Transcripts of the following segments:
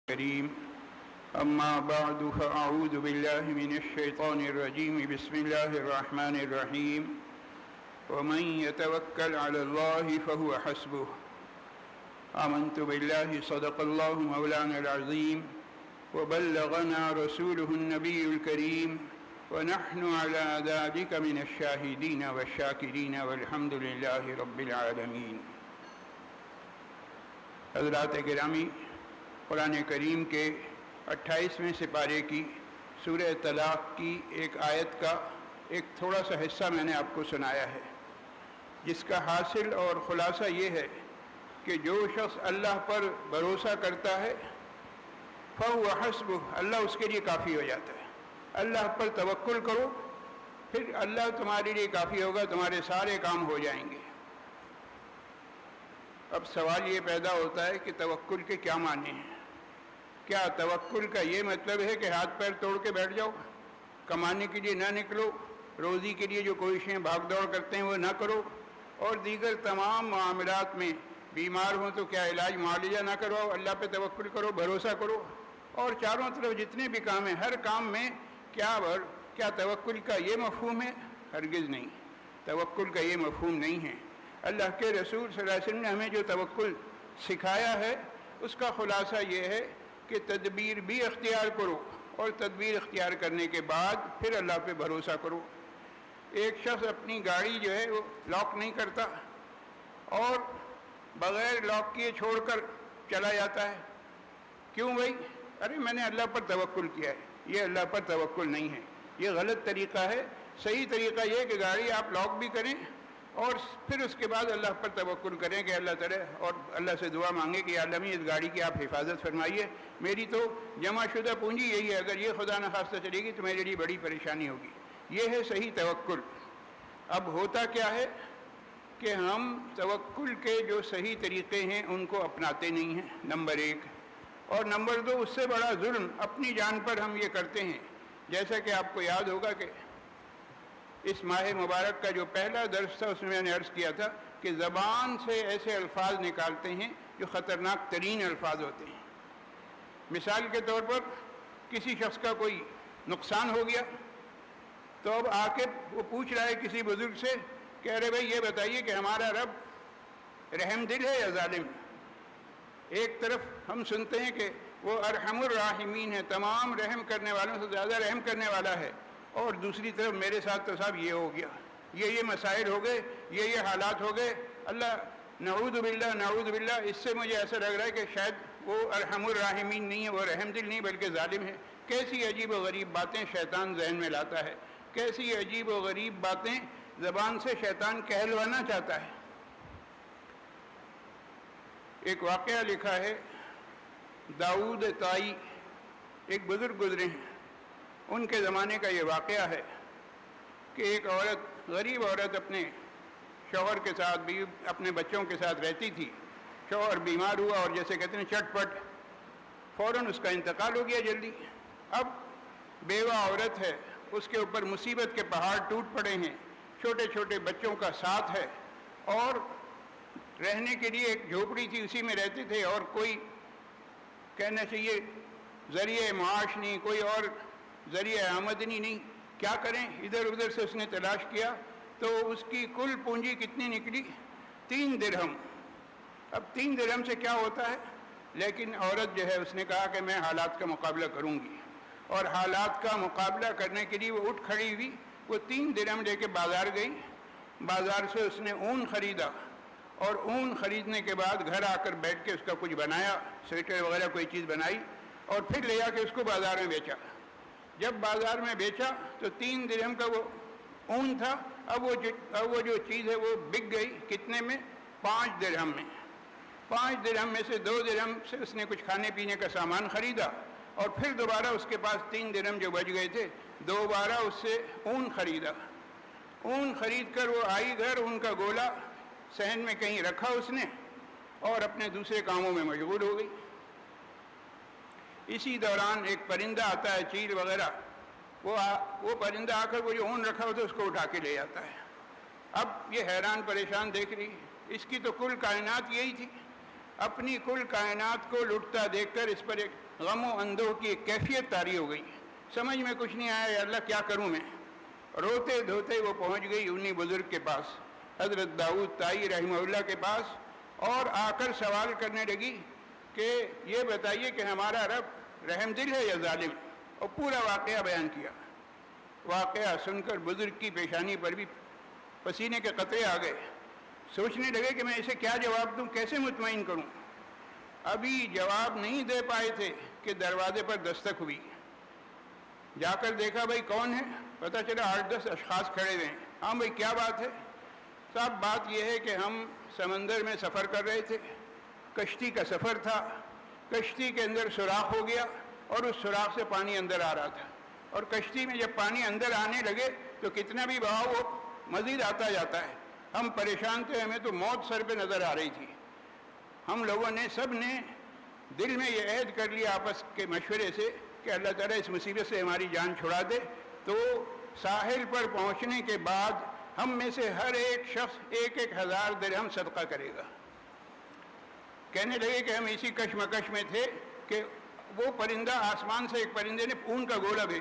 الكريم أما بعد فأعوذ بالله من الشيطان الرجيم بسم الله الرحمن الرحيم ومن يتوكل على الله فهو حسبه آمنت بالله صدق الله مولانا العظيم وبلغنا رسوله النبي الكريم ونحن على ذلك من الشاهدين والشاكرين والحمد لله رب العالمين۔ حضرات گرامی، قرآن کریم کے 28ویں سپارے کی سورہ طلاق کی ایک آیت کا ایک تھوڑا سا حصہ میں نے آپ کو سنایا ہے، جس کا حاصل اور خلاصہ یہ ہے کہ جو شخص اللہ پر بھروسہ کرتا ہے فَهُوَ حَسْبُهُ، اللہ اس کے لیے کافی ہو جاتا ہے۔ اللہ پر توکل کرو، پھر اللہ تمہارے لیے کافی ہوگا، تمہارے سارے کام ہو جائیں گے۔ اب سوال یہ پیدا ہوتا ہے کہ توکل کے کیا معنی ہیں؟ کیا توکل کا یہ مطلب ہے کہ ہاتھ پیر توڑ کے بیٹھ جاؤ، کمانے کے لیے نہ نکلو، روزی کے لیے جو کوششیں بھاگ دوڑ کرتے ہیں وہ نہ کرو، اور دیگر تمام معاملات میں بیمار ہوں تو کیا علاج معالجہ نہ کرواؤ، اللہ پہ توکل کرو، بھروسہ کرو، اور چاروں طرف جتنے بھی کام ہیں ہر کام میں کیا توکل کا یہ مفہوم ہے؟ ہرگز نہیں، توکل کا یہ مفہوم نہیں ہے۔ اللہ کے رسول صلی اللہ علیہ وسلم نے ہمیں جو توکل سکھایا ہے اس کا خلاصہ یہ ہے کہ تدبیر بھی اختیار کرو، اور تدبیر اختیار کرنے کے بعد پھر اللہ پہ بھروسہ کرو۔ ایک شخص اپنی گاڑی جو ہے وہ لاک نہیں کرتا اور بغیر لاک کیے چھوڑ کر چلا جاتا ہے، کیوں بھائی؟ ارے میں نے اللہ پر توکل کیا ہے۔ یہ اللہ پر توکل نہیں ہے، یہ غلط طریقہ ہے۔ صحیح طریقہ یہ کہ گاڑی آپ لاک بھی کریں اور پھر اس کے بعد اللہ پر توکل کریں کہ اللہ تعالیٰ، اور اللہ سے دعا مانگے کہ یا اللہ اس گاڑی کی آپ حفاظت فرمائیے، میری تو جمع شدہ پونجی یہی ہے، اگر یہ خدا نخواستہ چلے گی تو میرے لیے بڑی پریشانی ہوگی۔ یہ ہے صحیح توکل۔ اب ہوتا کیا ہے کہ ہم توکل کے جو صحیح طریقے ہیں ان کو اپناتے نہیں ہیں، نمبر ایک، اور نمبر دو، اس سے بڑا ظلم اپنی جان پر ہم یہ کرتے ہیں۔ جیسا کہ آپ کو یاد ہوگا کہ اس ماہ مبارک کا جو پہلا درس تھا اس میں نے عرض کیا تھا کہ زبان سے ایسے الفاظ نکالتے ہیں جو خطرناک ترین الفاظ ہوتے ہیں۔ مثال کے طور پر کسی شخص کا کوئی نقصان ہو گیا تو اب آ کے وہ پوچھ رہا ہے کسی بزرگ سے کہ ارے بھائی یہ بتائیے کہ ہمارا رب رحم دل ہے یا ظالم؟ ایک طرف ہم سنتے ہیں کہ وہ ارحم الراحمین ہے، تمام رحم کرنے والوں سے زیادہ رحم کرنے والا ہے، اور دوسری طرف میرے ساتھ تو صاحب یہ ہو گیا، یہ مسائل ہو گئے، یہ حالات ہو گئے، اللہ نعوذ باللہ نعوذ باللہ۔ اس سے مجھے ایسا لگ رہا ہے کہ شاید وہ ارحم الراحمین نہیں ہے، وہ رحم دل نہیں بلکہ ظالم ہے۔ کیسی عجیب و غریب باتیں شیطان ذہن میں لاتا ہے، کیسی عجیب و غریب باتیں زبان سے شیطان کہلوانا چاہتا ہے۔ ایک واقعہ لکھا ہے، داؤد طائی ایک بزرگ گزرے ہیں، ان کے زمانے کا یہ واقعہ ہے کہ ایک عورت، غریب عورت، اپنے شوہر کے ساتھ بھی اپنے بچوں کے ساتھ رہتی تھی۔ شوہر بیمار ہوا اور جیسے کہتے ہیں چٹ پٹ فوراً اس کا انتقال ہو گیا جلدی۔ اب بیوہ عورت ہے، اس کے اوپر مصیبت کے پہاڑ ٹوٹ پڑے ہیں، چھوٹے چھوٹے بچوں کا ساتھ ہے، اور رہنے کے لیے ایک جھوپڑی تھی، اسی میں رہتے تھے، اور کوئی کہنا چاہیے ذریعہ معاش نہیں، کوئی اور ذریعہ آمدنی نہیں۔ کیا کریں؟ ادھر ادھر سے اس نے تلاش کیا تو اس کی کل پونجی کتنی نکلی؟ 3 درہم۔ اب 3 درہم سے کیا ہوتا ہے؟ لیکن عورت جو ہے اس نے کہا کہ میں حالات کا مقابلہ کروں گی، اور حالات کا مقابلہ کرنے کے لیے وہ اٹھ کھڑی ہوئی، وہ 3 درہم لے کے بازار گئی، بازار سے اس نے اون خریدا، اور اون خریدنے کے بعد گھر آ کر بیٹھ کے اس کا کچھ بنایا، سویٹر وغیرہ کوئی چیز بنائی، اور پھر لے آ کے اس کو بازار میں بیچا۔ جب بازار میں بیچا تو 3 درہم کا وہ اون تھا، اب وہ جو چیز ہے وہ بک گئی کتنے میں؟ 5 درہم میں۔ 5 درہم میں سے 2 درہم سے اس نے کچھ کھانے پینے کا سامان خریدا، اور پھر دوبارہ اس کے پاس 3 درہم جو بچ گئے تھے، دوبارہ اس سے اون خریدا۔ اون خرید کر وہ آئی گھر، اون کا گولا صحن میں کہیں رکھا اس نے، اور اپنے دوسرے کاموں میں مشغول ہو گئی۔ اسی دوران ایک پرندہ آتا ہے، چیل وغیرہ، وہ پرندہ آ کر وہ جو اون رکھا ہوتا ہے اس کو اٹھا کے لے جاتا ہے۔ اب یہ حیران پریشان دیکھ رہی، اس کی تو کل کائنات یہی تھی، اپنی کل کائنات کو لٹتا دیکھ کر اس پر ایک غم و اندوہ کی ایک کیفیت طاری ہو گئی. سمجھ میں کچھ نہیں آیا، یا اللہ کیا کروں میں. روتے دھوتے وہ پہنچ گئی انہی بزرگ کے پاس، حضرت داؤد طائی رحمہ اللہ کے پاس، اور آ کر سوال کرنے لگی کہ یہ بتائیے کہ ہمارا رب رحم دل ہے یا ظالم، اور پورا واقعہ بیان کیا. واقعہ سن کر بزرگ کی پیشانی پر بھی پسینے کے قطرے آ گئے. سوچنے لگے کہ میں اسے کیا جواب دوں، کیسے مطمئن کروں. ابھی جواب نہیں دے پائے تھے کہ دروازے پر دستک ہوئی. جا کر دیکھا بھائی کون ہے، پتہ چلا 8-10 اشخاص کھڑے ہوئے ہیں. ہاں بھائی کیا بات ہے؟ صاحب بات یہ ہے کہ ہم سمندر میں سفر کر رہے تھے، کشتی کا سفر تھا، کشتی کے اندر سوراخ ہو گیا اور اس سوراخ سے پانی اندر آ رہا تھا، اور کشتی میں جب پانی اندر آنے لگے تو کتنا بھی بہاؤ وہ مزید آتا جاتا ہے. ہم پریشان تھے، ہمیں تو موت سر پہ نظر آ رہی تھی. ہم لوگوں نے سب نے دل میں یہ عہد کر لیا آپس کے مشورے سے کہ اللہ تعالیٰ اس مصیبت سے ہماری جان چھڑا دے. تو ساحل پر پہنچنے کے بعد ہم میں سے ہر ایک شخص 1,000 درہم صدقہ کرے گا. کہنے لگے کہ ہم اسی کشمکش میں تھے کہ وہ پرندہ آسمان سے ایک پرندے نے اون کا گولا بھی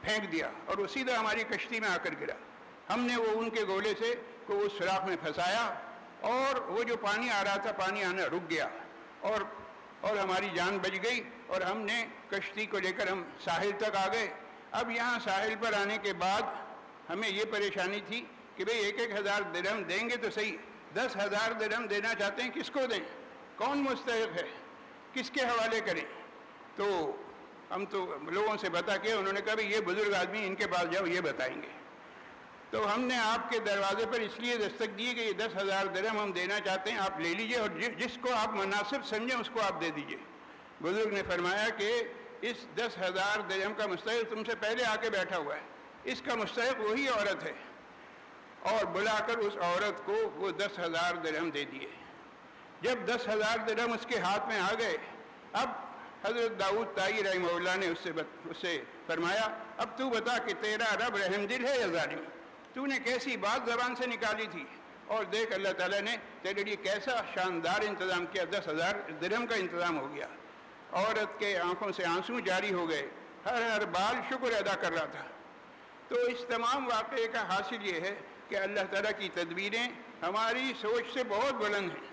پھینک دیا اور وہ سیدھا ہماری کشتی میں آ کر گرا. ہم نے وہ اون کے گولے سے کو اس سوراخ میں پھنسایا اور وہ جو پانی آ رہا تھا پانی آنا رک گیا اور ہماری جان بچ گئی اور ہم نے کشتی کو لے کر ہم ساحل تک آ گئے. اب یہاں ساحل پر آنے کے بعد ہمیں یہ پریشانی تھی کہ بھئی 1,000 درہم دیں گے تو صحیح، 10,000 درہم دینا چاہتے ہیں، کس کو دیں، کون مستحق ہے، کس کے حوالے کریں. تو ہم تو لوگوں سے بتا کے انہوں نے کہا بھئی یہ بزرگ آدمی ان کے پاس جاؤ، یہ بتائیں گے. تو ہم نے آپ کے دروازے پر اس لیے دستک دی کہ یہ 10,000 درہم ہم دینا چاہتے ہیں، آپ لے لیجئے اور جس کو آپ مناسب سمجھیں اس کو آپ دے دیجئے. بزرگ نے فرمایا کہ اس 10,000 درہم کا مستحق تم سے پہلے آ کے بیٹھا ہوا ہے، اس کا مستحق وہی عورت ہے. اور بلا کر اس عورت کو وہ 10,000 درہم دے دیے. جب 10,000 درہم اس کے ہاتھ میں آ گئے، اب حضرت داؤد طائی رحمہ اللہ نے اس سے فرمایا اب تو بتا کہ تیرا رب رحم دل ہے یا ظالم، تو نے کیسی بات زبان سے نکالی تھی، اور دیکھ اللہ تعالیٰ نے تیرے لیے کیسا شاندار انتظام کیا، 10,000 درہم کا انتظام ہو گیا. عورت کے آنکھوں سے آنسو جاری ہو گئے، ہر بال شکر ادا کر رہا تھا. تو اس تمام واقعے کا حاصل یہ ہے کہ اللہ تعالیٰ کی تدبیریں ہماری سوچ سے بہت بلند ہیں.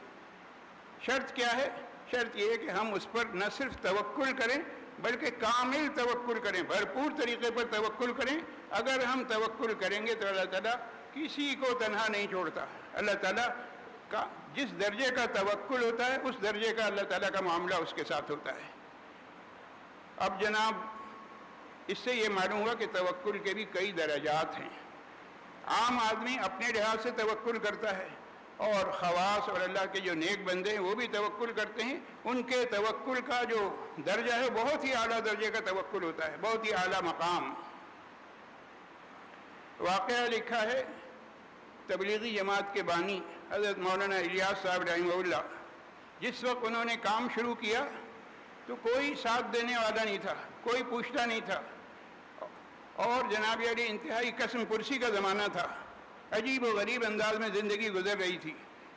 شرط کیا ہے؟ شرط یہ ہے کہ ہم اس پر نہ صرف توکل کریں بلکہ کامل توکل کریں، بھرپور طریقے پر توکل کریں. اگر ہم توکل کریں گے تو اللہ تعالیٰ کسی کو تنہا نہیں چھوڑتا. اللہ تعالیٰ کا جس درجے کا توکل ہوتا ہے اس درجے کا اللہ تعالیٰ کا معاملہ اس کے ساتھ ہوتا ہے. اب جناب اس سے یہ معلوم ہوا کہ توکل کے بھی کئی درجات ہیں. عام آدمی اپنے لحاظ سے توکل کرتا ہے، اور خواص اور اللہ کے جو نیک بندے ہیں وہ بھی توکل کرتے ہیں. ان کے توکل کا جو درجہ ہے بہت ہی اعلیٰ درجے کا توکل ہوتا ہے، بہت ہی اعلیٰ مقام. واقعہ لکھا ہے تبلیغی جماعت کے بانی حضرت مولانا الیاس صاحب رحمہ اللہ، جس وقت انہوں نے کام شروع کیا تو کوئی ساتھ دینے والا نہیں تھا، کوئی پوچھتا نہیں تھا، اور جناب علی انتہائی قسم پرسی کا زمانہ تھا. عجیب و غریب انداز میں زندگی گزر رہی تھی،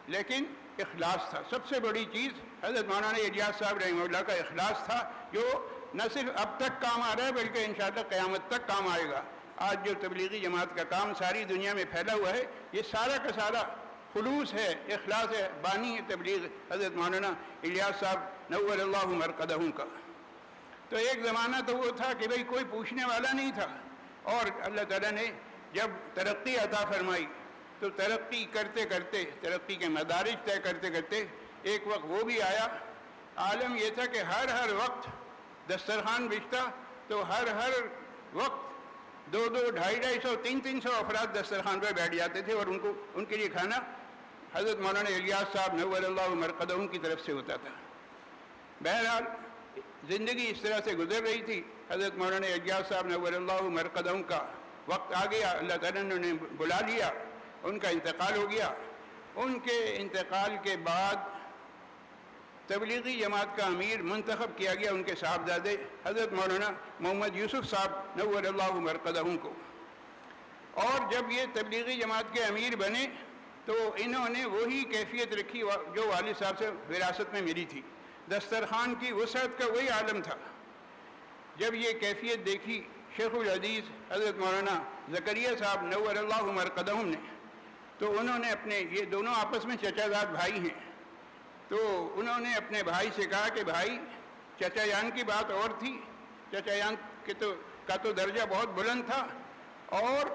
لیکن اخلاص تھا. سب سے بڑی چیز حضرت مولانا الیاس صاحب رحمہ اللہ کا اخلاص تھا، جو نہ صرف اب تک کام آ رہا ہے بلکہ انشاءاللہ قیامت تک کام آئے گا. آج جو تبلیغی جماعت کا کام ساری دنیا میں پھیلا ہوا ہے یہ سارا کا سارا خلوص ہے، اخلاص ہے. بانی تبلیغ حضرت مولانا الیاس صاحب نور اللہ مرقدہم کا. تو ایک زمانہ تو وہ تھا کہ بھئی کوئی پوچھنے والا نہیں تھا، اور اللہ تعالیٰ نے جب ترقی عطا فرمائی تو ترقی کرتے کرتے، ترقی کے مدارج طے کرتے کرتے ایک وقت وہ بھی آیا. عالم یہ تھا کہ ہر وقت دسترخوان بچتا تو ہر وقت 200، 250، 300 افراد دسترخوان پر بیٹھ جاتے تھے، اور ان کے لیے کھانا حضرت مولانا الیاس صاحب نور اللہ مرقدہم کی طرف سے ہوتا تھا. بہرحال زندگی اس طرح سے گزر رہی تھی. حضرت مولانا الیاس صاحب نور اللہ مرقدہم کا وقت آ گیا، اللہ تعالیٰ نے انہیں بلا لیا، ان کا انتقال ہو گیا. ان کے انتقال کے بعد تبلیغی جماعت کا امیر منتخب کیا گیا ان کے صاحبزادے حضرت مولانا محمد یوسف صاحب نور اللہ مرقدہم کو. اور جب یہ تبلیغی جماعت کے امیر بنے تو انہوں نے وہی کیفیت رکھی جو والد صاحب سے وراثت میں ملی تھی. دسترخوان کی وسعت کا وہی عالم تھا. جب یہ کیفیت دیکھی شیخ الحدیث حضرت مولانا زکریا صاحب نور اللہ مرقدہم نے، تو انہوں نے اپنے، یہ دونوں آپس میں چچا زاد بھائی ہیں، تو انہوں نے اپنے بھائی سے کہا کہ بھائی، چچا جان کی بات اور تھی، چچا جان کا تو درجہ بہت بلند تھا، اور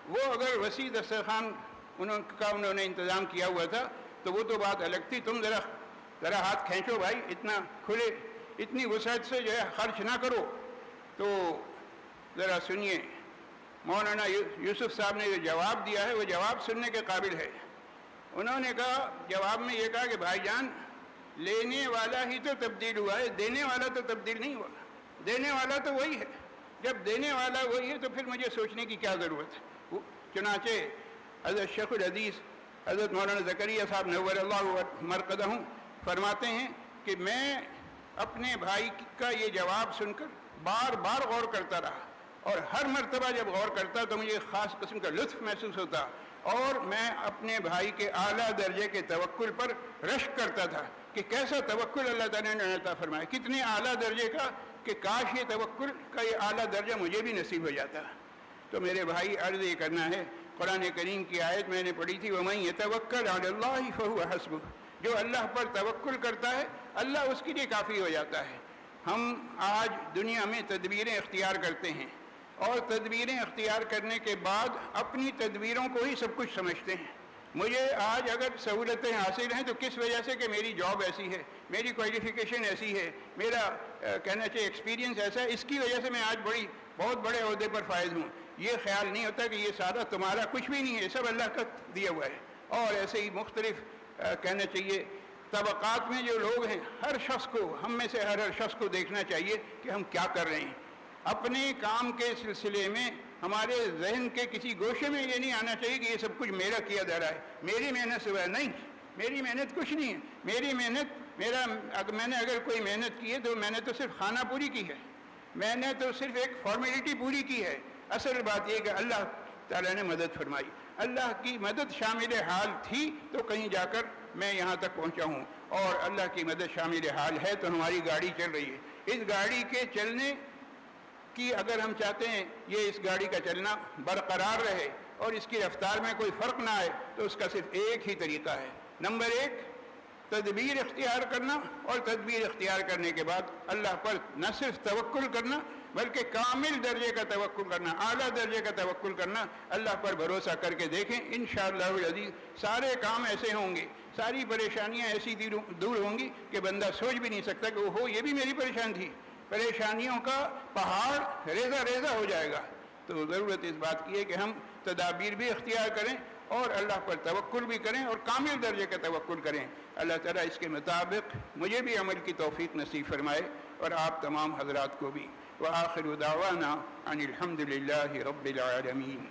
وہ اگر وسیع دسترخوان انہوں نے انتظام کیا ہوا تھا تو وہ تو بات الگ تھی. تم ذرا ہاتھ کھینچو بھائی، اتنا کھلے، اتنی وسعت سے جو ہے خرچ نہ کرو. تو ذرا سنیے مولانا یوسف صاحب نے جو جواب دیا ہے وہ جواب سننے کے قابل ہے. انہوں نے کہا، جواب میں یہ کہا کہ بھائی جان، لینے والا ہی تو تبدیل ہوا ہے، دینے والا تو تبدیل نہیں ہوا. دینے والا تو وہی ہے. جب دینے والا وہی ہے تو پھر مجھے سوچنے کی کیا ضرورت ہے. چنانچہ حضرت شیخ الحدیث حضرت مولانا زکریا صاحب نور اللہ مرقدہم فرماتے ہیں کہ میں اپنے بھائی کا یہ جواب سن کر بار بار غور کرتا رہا، اور ہر مرتبہ جب غور کرتا تو مجھے خاص قسم کا لطف محسوس ہوتا، اور میں اپنے بھائی کے اعلیٰ درجے کے توکل پر رشک کرتا تھا کہ کیسا توکل اللہ تعالیٰ نے عطا فرمایا، کتنے اعلیٰ درجے کا، کہ کاش یہ توکل کا یہ اعلیٰ درجہ مجھے بھی نصیب ہو جاتا. تو میرے بھائی، عرض یہ کرنا ہے، قرآن کریم کی آیت میں نے پڑھی تھی، وَمَن يَتَوَكَّلْ عَلَى اللَّهِ فَهُوَ حَسْبُهُ، جو اللہ پر توکل کرتا ہے اللہ اس کے لیے کافی ہو جاتا ہے. ہم آج دنیا میں تدبیریں اختیار کرتے ہیں، اور تدبیریں اختیار کرنے کے بعد اپنی تدبیروں کو ہی سب کچھ سمجھتے ہیں. مجھے آج اگر سہولتیں حاصل ہیں تو کس وجہ سے کہ میری جاب ایسی ہے، میری کوالیفیکیشن ایسی ہے، میرا کہنا چاہیے ایکسپیرینس ایسا ہے، اس کی وجہ سے میں آج بہت بڑے عہدے پر فائز ہوں. یہ خیال نہیں ہوتا کہ یہ سارا تمہارا کچھ بھی نہیں ہے، سب اللہ کا دیا ہوا ہے. اور ایسے ہی مختلف کہنا چاہیے طبقات میں جو لوگ ہیں، ہر شخص کو، ہم میں سے ہر شخص کو دیکھنا چاہیے کہ ہم کیا کر رہے ہیں. اپنے کام کے سلسلے میں ہمارے ذہن کے کسی گوشے میں یہ نہیں آنا چاہیے کہ یہ سب کچھ میرا کیا جا رہا ہے، میری محنت سے ہوا ہے. نہیں، میری محنت کچھ نہیں ہے. میری محنت، میں نے اگر کوئی محنت کی ہے تو میں نے تو صرف خانہ پوری کی ہے، میں نے تو صرف ایک فارمیلٹی پوری کی ہے. اصل بات یہ کہ اللہ تعالیٰ نے مدد فرمائی، اللہ کی مدد شامل حال تھی تو کہیں جا کر میں یہاں تک پہنچا ہوں، اور اللہ کی مدد شامل حال ہے تو ہماری گاڑی چل رہی ہے. اس گاڑی کے چلنے کی اگر ہم چاہتے ہیں یہ اس گاڑی کا چلنا برقرار رہے اور اس کی رفتار میں کوئی فرق نہ آئے تو اس کا صرف ایک ہی طریقہ ہے. نمبر 1، تدبیر اختیار کرنا، اور تدبیر اختیار کرنے کے بعد اللہ پر نہ صرف توکل کرنا بلکہ کامل درجے کا توکل کرنا، اعلیٰ درجے کا توکل کرنا. اللہ پر بھروسہ کر کے دیکھیں، انشاءاللہ العزیز سارے کام ایسے ہوں گے، ساری پریشانیاں ایسی دور ہوں گی کہ بندہ سوچ بھی نہیں سکتا کہ اوہو یہ بھی میری پریشان تھی. پریشانیوں کا پہاڑ ریزہ ریزہ ہو جائے گا. تو ضرورت اس بات کی ہے کہ ہم تدابیر بھی اختیار کریں اور اللہ پر توکل بھی کریں اور کامل درجے کا توکل کریں. اللہ تعالیٰ اس کے مطابق مجھے بھی عمل کی توفیق نصیب فرمائے اور آپ تمام حضرات کو بھی. وآخر دعوانا ان الحمد للہ رب العالمین.